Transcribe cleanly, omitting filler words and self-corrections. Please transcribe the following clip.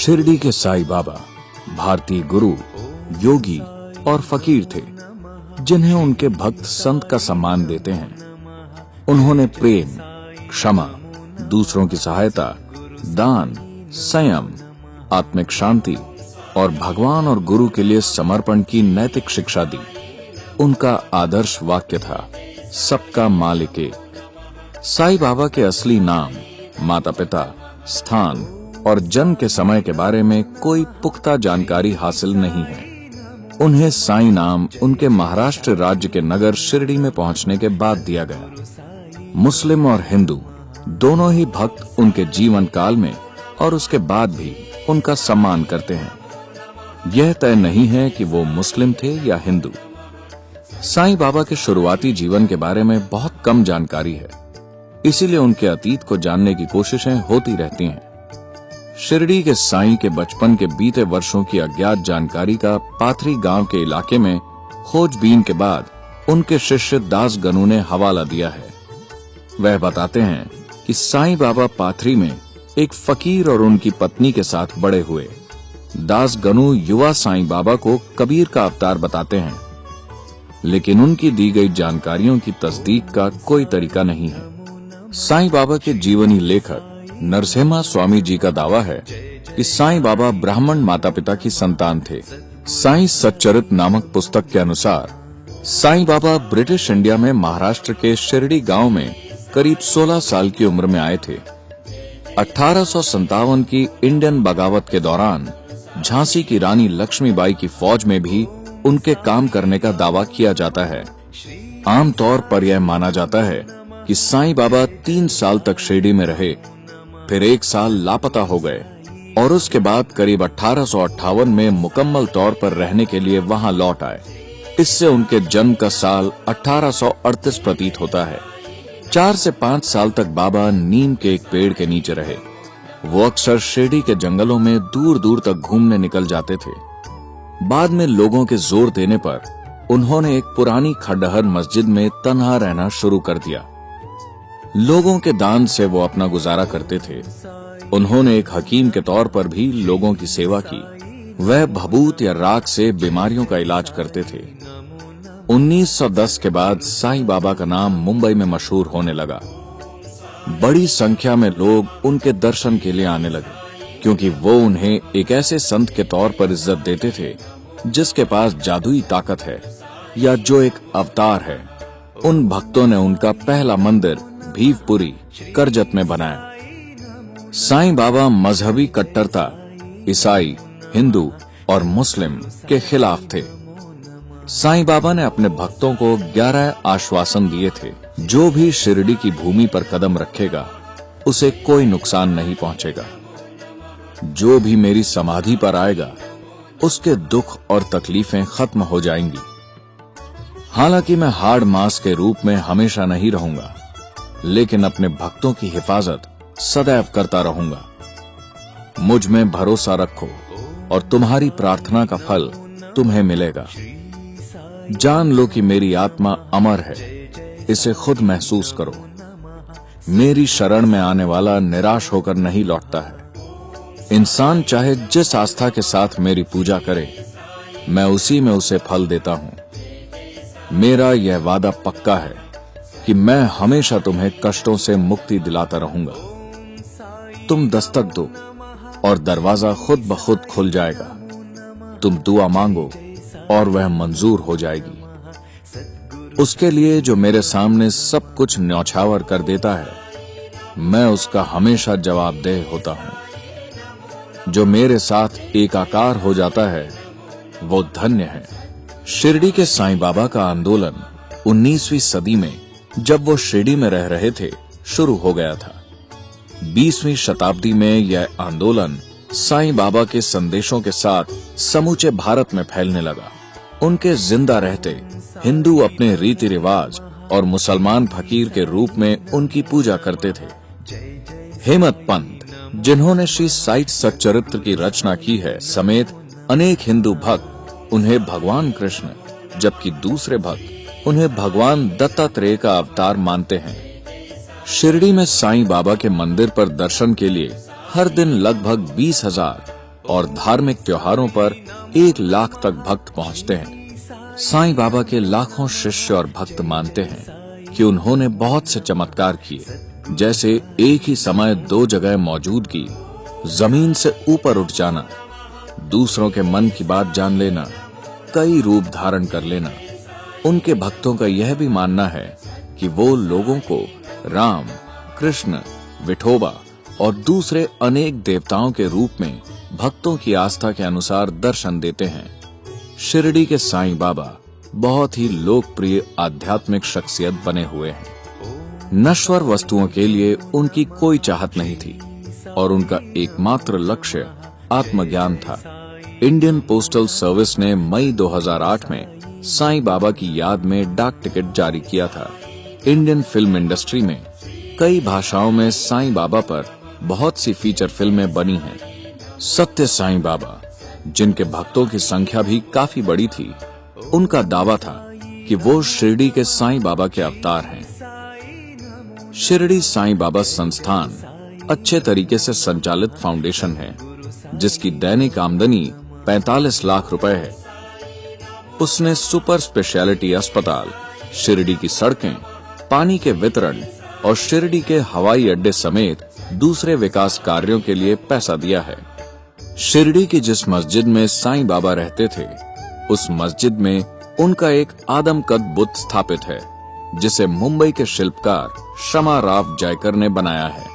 शिरडी के साईं बाबा भारतीय गुरु, योगी और फकीर थे, जिन्हें उनके भक्त संत का सम्मान देते हैं। उन्होंने प्रेम, क्षमा, दूसरों की सहायता, दान, संयम, आत्मिक शांति और भगवान और गुरु के लिए समर्पण की नैतिक शिक्षा दी। उनका आदर्श वाक्य था, सबका मालिक एक। साईं बाबा के असली नाम, माता पिता, स्थान और जन्म के समय के बारे में कोई पुख्ता जानकारी हासिल नहीं है। उन्हें साईं नाम उनके महाराष्ट्र राज्य के नगर शिरडी में पहुंचने के बाद दिया गया। मुस्लिम और हिंदू दोनों ही भक्त उनके जीवन काल में और उसके बाद भी उनका सम्मान करते हैं। यह तय नहीं है कि वो मुस्लिम थे या हिंदू। साईं बाबा के शुरुआती जीवन के बारे में बहुत कम जानकारी है, इसीलिए उनके अतीत को जानने की कोशिशें होती रहती हैं। शिरडी के साईं के बचपन के बीते वर्षों की अज्ञात जानकारी का पाथरी गांव के इलाके में खोजबीन के बाद उनके शिष्य दास गनु ने हवाला दिया है। वह बताते हैं कि साईं बाबा पाथरी में एक फकीर और उनकी पत्नी के साथ बड़े हुए। दास गनु युवा साईं बाबा को कबीर का अवतार बताते हैं, लेकिन उनकी दी गई जानकारियों की तस्दीक का कोई तरीका नहीं है। साईं बाबा के जीवनी लेखक नरसिम्हा स्वामी जी का दावा है कि साईं बाबा ब्राह्मण माता पिता की संतान थे। साईं सच्चरित नामक पुस्तक के अनुसार साईं बाबा ब्रिटिश इंडिया में महाराष्ट्र के शिरडी गांव में करीब 16 साल की उम्र में आए थे। 1857 की इंडियन बगावत के दौरान झांसी की रानी लक्ष्मीबाई की फौज में भी उनके काम करने का दावा किया जाता है। आमतौर पर यह माना जाता है कि साईं बाबा 3 साल तक शिरडी में रहे, फिर 1 साल लापता हो गए और उसके बाद करीब 1858 में मुकम्मल तौर पर रहने के लिए वहां लौट आए। इससे उनके जन्म का साल 1838 प्रतीत होता है। 4 से 5 साल तक बाबा नीम के एक पेड़ के नीचे रहे। वो अक्सर शिरडी के जंगलों में दूर दूर तक घूमने निकल जाते थे। बाद में लोगों के जोर देने पर उन्होंने एक पुरानी खंडहर मस्जिद में तन्हा रहना शुरू कर दिया। लोगों के दान से वो अपना गुजारा करते थे। उन्होंने एक हकीम के तौर पर भी लोगों की सेवा की। वह भभूत या राख से बीमारियों का इलाज करते थे। 1910 के बाद साईं बाबा का नाम मुंबई में मशहूर होने लगा। बड़ी संख्या में लोग उनके दर्शन के लिए आने लगे, क्योंकि वो उन्हें एक ऐसे संत के तौर पर इज्जत देते थे जिसके पास जादुई ताकत है या जो एक अवतार है। उन भक्तों ने उनका पहला मंदिर भीवपुरी, करजत में बनाया। साईं बाबा मजहबी कट्टरता, ईसाई, हिंदू और मुस्लिम के खिलाफ थे। साईं बाबा ने अपने भक्तों को 11 आश्वासन दिए थे, जो भी शिरडी की भूमि पर कदम रखेगा उसे कोई नुकसान नहीं पहुंचेगा। जो भी मेरी समाधि पर आएगा उसके दुख और तकलीफें खत्म हो जाएंगी। हालांकि मैं हाड़ मास के रूप में हमेशा नहीं रहूंगा, लेकिन अपने भक्तों की हिफाजत सदैव करता रहूंगा। मुझ में भरोसा रखो और तुम्हारी प्रार्थना का फल तुम्हें मिलेगा। जान लो कि मेरी आत्मा अमर है, इसे खुद महसूस करो। मेरी शरण में आने वाला निराश होकर नहीं लौटता है। इंसान चाहे जिस आस्था के साथ मेरी पूजा करे, मैं उसी में उसे फल देता हूं। मेरा यह वादा पक्का है कि मैं हमेशा तुम्हें कष्टों से मुक्ति दिलाता रहूंगा। तुम दस्तक दो और दरवाजा खुद ब खुद खुल जाएगा। तुम दुआ मांगो और वह मंजूर हो जाएगी। उसके लिए जो मेरे सामने सब कुछ न्यौछावर कर देता है, मैं उसका हमेशा जवाबदेह होता हूं। जो मेरे साथ एकाकार हो जाता है वो धन्य है। शिरडी के साईं बाबा का आंदोलन 19वीं सदी में, जब वो शिरडी में रह रहे थे, शुरू हो गया था। 20वीं शताब्दी में यह आंदोलन साईं बाबा के संदेशों के साथ समूचे भारत में फैलने लगा। उनके जिंदा रहते हिंदू अपने रीति रिवाज और मुसलमान फकीर के रूप में उनकी पूजा करते थे। हेमत पंत, जिन्होंने श्री साई सच्चरित्र की रचना की है, समेत अनेक हिंदू भक्त उन्हें भगवान कृष्ण, जबकि दूसरे भक्त उन्हें भगवान दत्तात्रेय का अवतार मानते हैं। शिरडी में साईं बाबा के मंदिर पर दर्शन के लिए हर दिन लगभग 20,000 और धार्मिक त्योहारों पर 1 लाख तक भक्त पहुंचते हैं। साईं बाबा के लाखों शिष्य और भक्त मानते हैं कि उन्होंने बहुत से चमत्कार किए, जैसे एक ही समय 2 जगह मौजूदगी, जमीन से ऊपर उठ जाना, दूसरों के मन की बात जान लेना, कई रूप धारण कर लेना। उनके भक्तों का यह भी मानना है कि वो लोगों को राम, कृष्ण, विठोबा और दूसरे अनेक देवताओं के रूप में भक्तों की आस्था के अनुसार दर्शन देते हैं। शिरडी के साईं बाबा बहुत ही लोकप्रिय आध्यात्मिक शख्सियत बने हुए हैं। नश्वर वस्तुओं के लिए उनकी कोई चाहत नहीं थी और उनका एकमात्र लक्ष्य आत्मज्ञान था। इंडियन पोस्टल सर्विस ने मई 2008 में साईं बाबा की याद में डाक टिकट जारी किया था। इंडियन फिल्म इंडस्ट्री में कई भाषाओं में साईं बाबा पर बहुत सी फीचर फिल्में बनी हैं। सत्य साईं बाबा, जिनके भक्तों की संख्या भी काफी बड़ी थी, उनका दावा था कि वो शिरडी के साईं बाबा के अवतार हैं। शिरडी साईं बाबा संस्थान अच्छे तरीके से संचालित फाउंडेशन है, जिसकी दैनिक आमदनी 45 लाख रुपए है। उसने सुपर स्पेशलिटी अस्पताल, शिरडी की सड़कें, पानी के वितरण और शिरडी के हवाई अड्डे समेत दूसरे विकास कार्यों के लिए पैसा दिया है। शिरडी की जिस मस्जिद में साईं बाबा रहते थे, उस मस्जिद में उनका एक आदमकद बुत स्थापित है, जिसे मुंबई के शिल्पकार शमा राव जयकर ने बनाया है।